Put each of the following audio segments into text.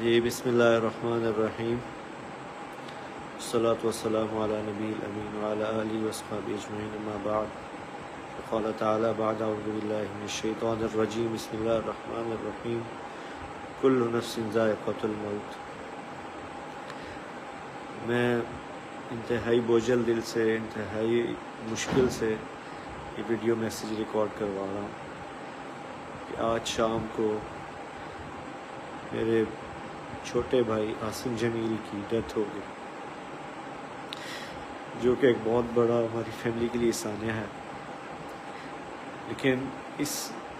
جی بسم اللہ الرحمن الرحیم، والصلاة والسلام علی نبی الامین وعلی آلہ واصحابہ اجمعین، اما بعد، قال تعالی بعد اعوذ باللہ من الشیطان الرجیم، بسم اللہ الرحمن الرحیم، کل نفس ذائقۃ الموت۔ میں انتہائی بوجھل دل سے، انتہائی مشکل سے یہ ویڈیو میسیج ریکارڈ کروا رہا ہوں کہ آج شام کو میرے چھوٹے بھائی عاصم جمیل کی ڈیتھ ہو گئی، جو کہ ایک بہت بڑا ہماری فیملی کے لیے سانحہ ہے۔ لیکن اس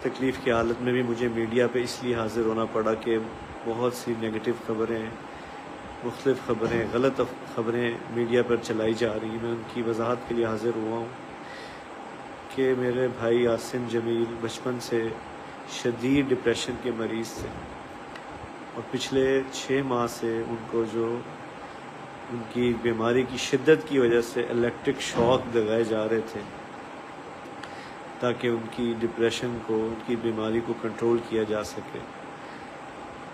تکلیف کی حالت میں بھی مجھے میڈیا پہ اس لیے حاضر ہونا پڑا کہ بہت سی نگیٹو خبریں، مختلف خبریں، غلط خبریں میڈیا پر چلائی جا رہی ہیں۔ میں ان کی وضاحت کے لیے حاضر ہوا ہوں کہ میرے بھائی عاصم جمیل بچپن سے شدید ڈپریشن کے مریض تھے، اور پچھلے 6 ماہ سے ان کو جو ان کی بیماری کی شدت کی وجہ سے الیکٹرک شاک لگائے جا رہے تھے تاکہ ان کی ڈپریشن کو، ان کی بیماری کو کنٹرول کیا جا سکے،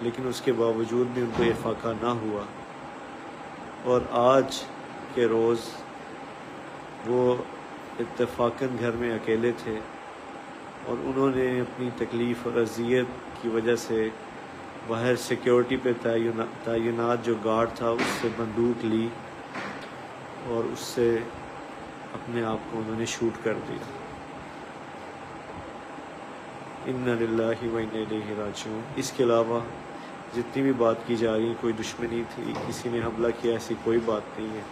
لیکن اس کے باوجود بھی ان کو یہ فاقہ نہ ہوا۔ اور آج کے روز وہ اتفاقاً گھر میں اکیلے تھے، اور انہوں نے اپنی تکلیف اور اذیت کی وجہ سے باہر سیکیورٹی پہ تعینات جو گارڈ تھا اس سے بندوق لی اور اس سے اپنے آپ کو انہوں نے شوٹ کر دیا۔ انا للہ و انا الیہ راجعون۔ اس کے علاوہ جتنی بھی بات کی جا رہی ہے، کوئی دشمنی تھی، کسی نے حملہ کیا، ایسی کوئی بات نہیں ہے۔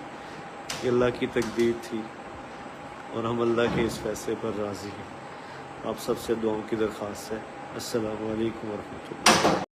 یہ اللہ کی تقدیر تھی، اور ہم اللہ کے اس فیصلے پر راضی ہیں۔ آپ سب سے دعاؤں کی درخواست ہے۔ السلام علیکم ورحمۃ اللہ۔